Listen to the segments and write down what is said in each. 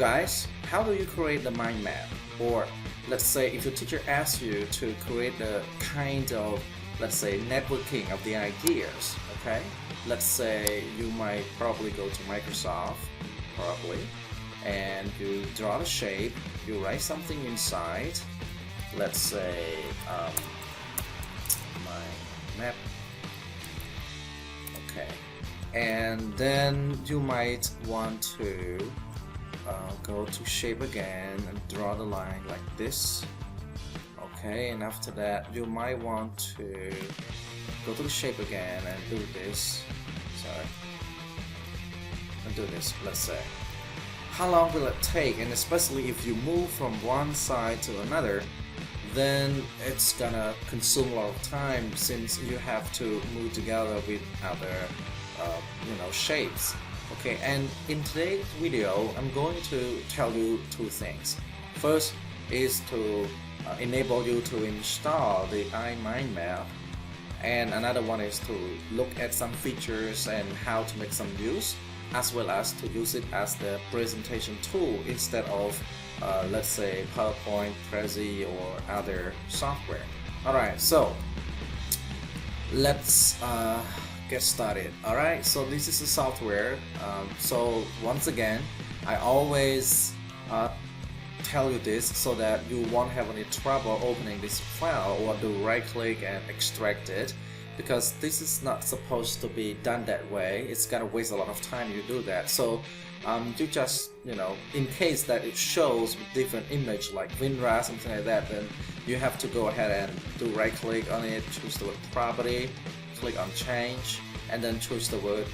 guys, how do you create the mind map? Or let's say if your teacher asks you to create the kind of, let's say, networking of the ideas, okay? Let's say you might probably go to Microsoft, and you draw the shape, you write something inside, let's say mind map, okay, and then you might want to go to shape again and draw the line like this, okay, and after that you might want to go to the shape again and do this, let's say. How long will it take? And especially if you move from one side to another, then it's gonna consume a lot of time, since you have to move together with other shapes. Okay, and in today's video I'm going to tell you two things. First is to enable you to install the I-Mindmap, and another one is to look at some features and how to make some use, as well as to use it as the presentation tool instead of let's say PowerPoint, Prezi, or other software. Alright, so let's get started. Alright, so this is the software. So once again, I always tell you this so that you won't have any trouble opening this file or do right click and extract it, because this is not supposed to be done that way. It's gonna waste a lot of time you do that. So you just, in case that it shows different image like WinRAR, something like that, then you have to go ahead and do right click on it, choose the word property, click on change, and then choose the word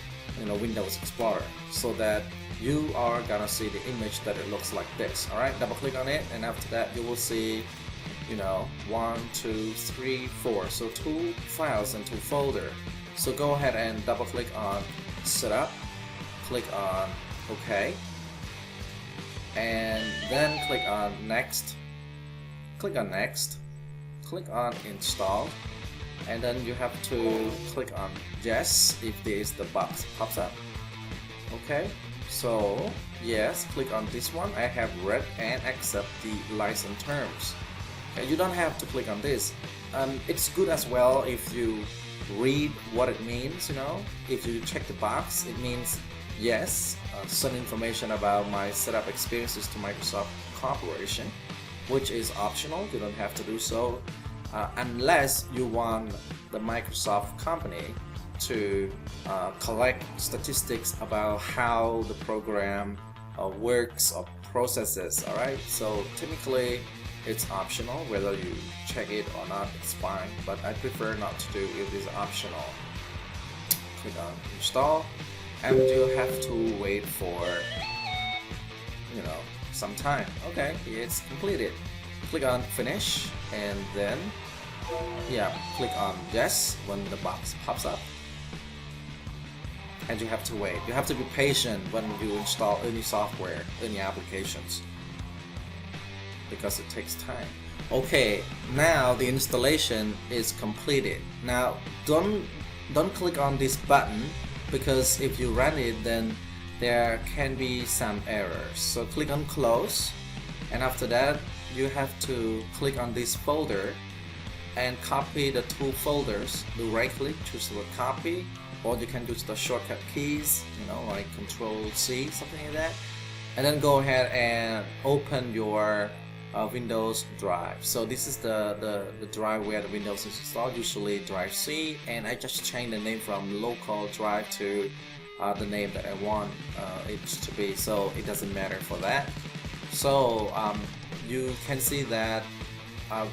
Windows Explorer, so that you are gonna see the image that it looks like this. Alright, double click on it, and after that you will see 1, 2, 3, 4, so 2 files and 2 folders. So go ahead and double click on setup, click on OK, and then click on next, click on install, and then you have to click on yes if the box pops up. Okay, so yes, click on this one. I have read and accept the license terms. Okay, you don't have to click on this. It's good as well if you read what it means. If you check the box, it means yes, some information about my setup experiences to Microsoft Corporation, which is optional. You don't have to do so unless you want the Microsoft company to collect statistics about how the program works or processes. Alright, so typically it's optional. Whether you check it or not, it's fine, but I prefer not to do it. Is optional. Click on install, and you have to wait for some time. Okay, it's completed. Click on finish, and then click on yes when the box pops up, and you have to wait. You have to be patient when you install any software, any applications, because it takes time. Okay, now the installation is completed. Now don't click on this button, because if you run it, then there can be some errors. So click on close, and after that you have to click on this folder and copy the 2 folders. Do right click, choose the word copy, or you can use the shortcut keys, like Control C, something like that, and then go ahead and open your Windows drive. So this is the drive where the Windows is installed, usually drive C, and I just changed the name from local drive to the name that I want it to be, so it doesn't matter for that. So you can see that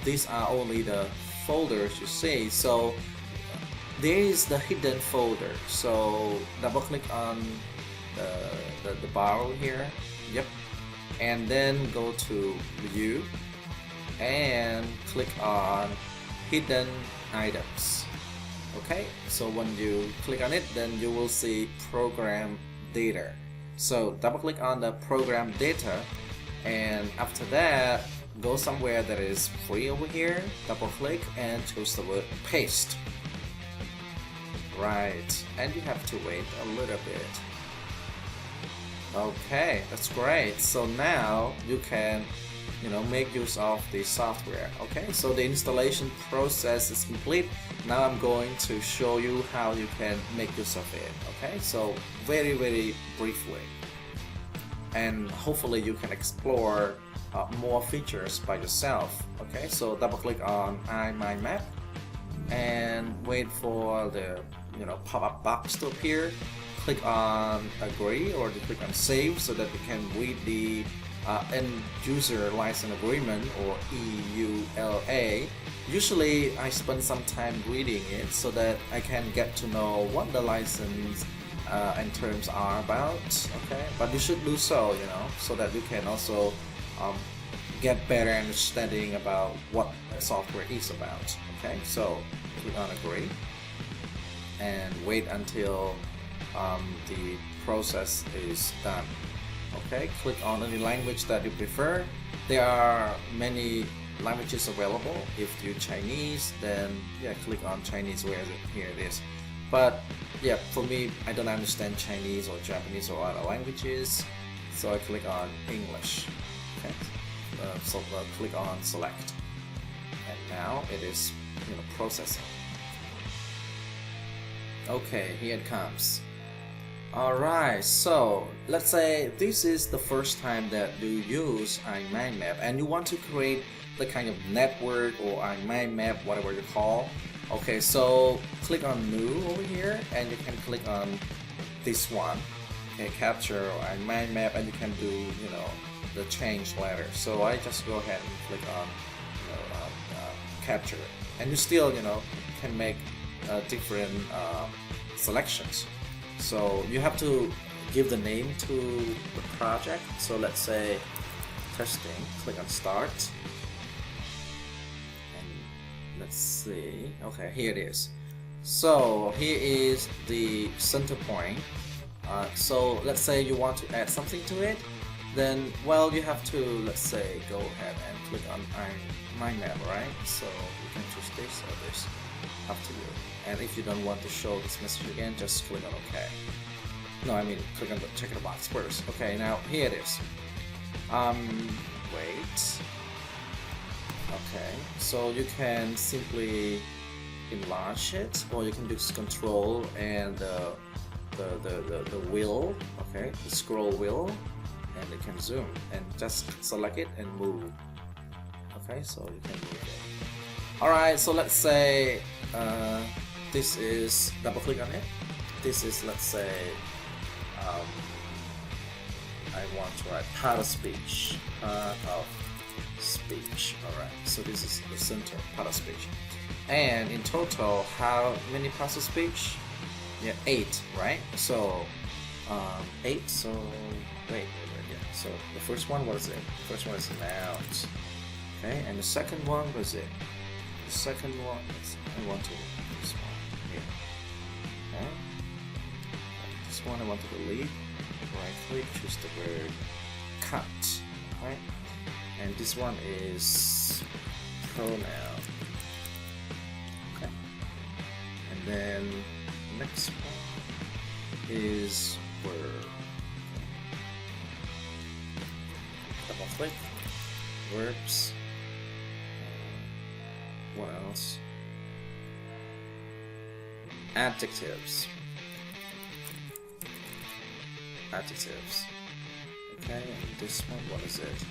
these are only the folders you see. So there is the hidden folder, so double click on the bar over here, and then go to view and click on hidden items. Okay, so when you click on it, then you will see program data. So double click on the program data, and after that go somewhere that is free over here, double click and choose the word paste. Right, and you have to wait a little bit. Okay, that's great. So now you can, make use of the software. Okay, so the installation process is complete. Now I'm going to show you how you can make use of it. Okay, so very briefly, and hopefully you can explore more features by yourself. Okay, so double click on I-Mindmap and wait for the pop-up box to appear. Click on agree or click on save so that you can read the end user license agreement, or EULA. Usually I spend some time reading it so that I can get to know what the license and terms are about. Okay, but you should do so, so that you can also get better understanding about what the software is about. Okay, so click on agree and wait until the process is done. Okay, click on any language that you prefer. There are many languages available. If you Chinese, then yeah, click on Chinese. Where is it? Here it is. But yeah, for me, I don't understand Chinese or Japanese or other languages, so I click on English. Okay, so click on select, and now it is processing. Okay, here it comes. Alright, so let's say this is the first time that you use I-Mindmap and you want to create the kind of network or I-Mindmap, whatever you call. Okay, so click on new over here and you can click on this one. Okay, capture or I-Mindmap, and you can do the change later. So I just go ahead and click on capture, and you still can make different selections. So you have to give the name to the project. So let's say testing, click on start, and let's see. Okay, here it is. So here is the center point. So let's say you want to add something to it, then well, you have to, let's say, go ahead and click on I-Mindmap, right? So you can choose this or this, up to you. And if you don't want to show this message again, just click on OK. No, I mean click on the check the box first. Okay, now here it is. Wait. Okay, so you can simply enlarge it, or you can use control and the wheel. Okay, the scroll wheel, and you can zoom and just select it and move. Okay, so you can move it. Alright, so let's say this is, double click on it. This is, let's say, I want to write part of speech. Part of speech. Alright, so this is the center, part of speech. And in total, how many parts of speech? Yeah, 8, right? So 8. So wait. Yeah. So the first one, what is it? The first one is nouns. Okay, and the second one, what is it? The second one is, I want to this one here. Okay. This one I want to delete. Right click, choose the word cut. Right? And this one is pronoun. Okay. And then next one is verb. Double click. Verbs. What else? Adjectives. Adjectives. Okay, and this one, what is it?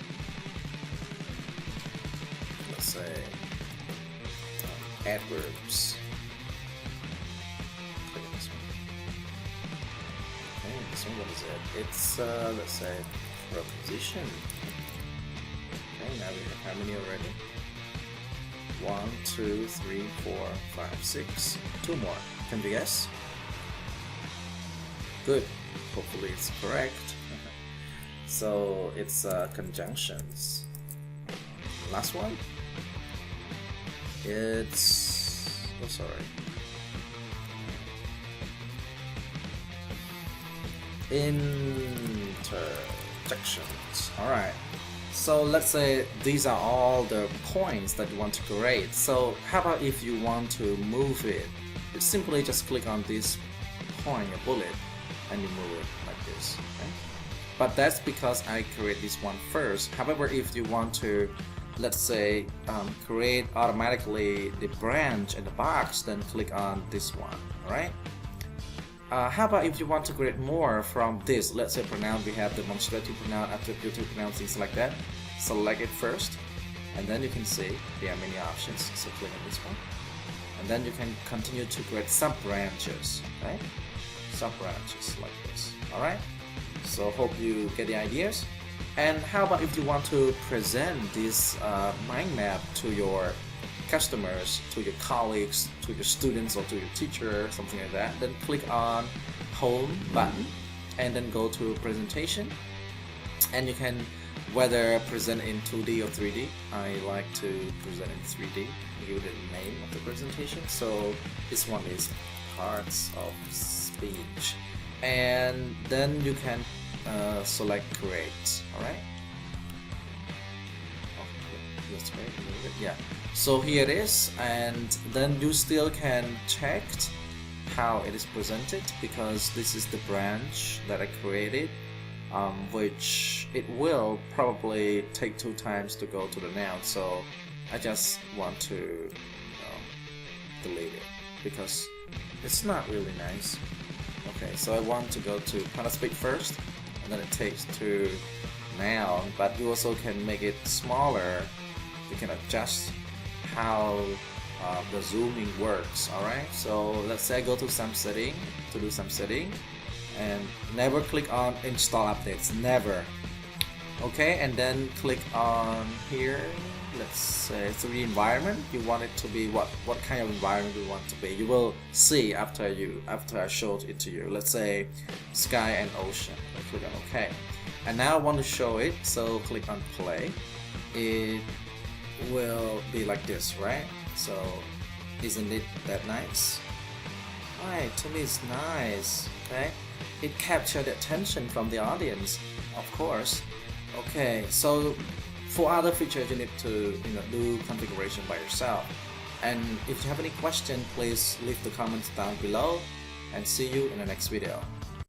Let's say adverbs. Click on this one. Okay, and this one, what is it? It's let's say preposition. Okay, now we have how many already? 1, 2, 3, 4, 5, 6. 2 more. Can you guess? Good. Hopefully it's correct. So it's conjunctions. Last one. It's interjections. All right. So let's say these are all the points that you want to create. So how about if you want to move it? You simply just click on this point, a bullet, and you move it like this. Okay? but that's because I create this one first. However, if you want to, let's say, create automatically the branch and the box, then click on this one. Alright. How about if you want to create more from this? Let's say pronoun, we have demonstrative pronoun, attributive pronoun, things like that. Select it first, and then you can see there are many options. So click on this one, and then you can continue to create sub branches. Okay, sub branches like this. All right. So hope you get the ideas. And how about if you want to present this mind map to your customers, to your colleagues, to your students, or to your teacher, something like that, then click on home button and then go to presentation, and you can whether present in 2D or 3D. I like to present in 3D, give the name of the presentation. So this one is parts of speech, and then you can select create. Alright, that's great. Yeah, so here it is, and then you still can check how it is presented, because this is the branch that I created, which it will probably take 2 times to go to the noun, so I just want to delete it because it's not really nice. Okay, so I want to go to how to speak first, and then it takes to noun, but you also can make it smaller. You can adjust how the zooming works. Alright, so let's say I go to some setting to do some setting, and never click on install updates, never. Okay, and then click on here, let's say 3D environment. You want it to be what kind of environment you want to be. You will see after I showed it to you. Let's say sky and ocean. I click on OK, and now I want to show it, so click on play. It will be like this, right? So isn't it that nice? Right, to me it's nice. Okay, it captured the attention from the audience, of course. Okay, so for other features you need to do configuration by yourself. And if you have any question, please leave the comments down below, and see you in the next video.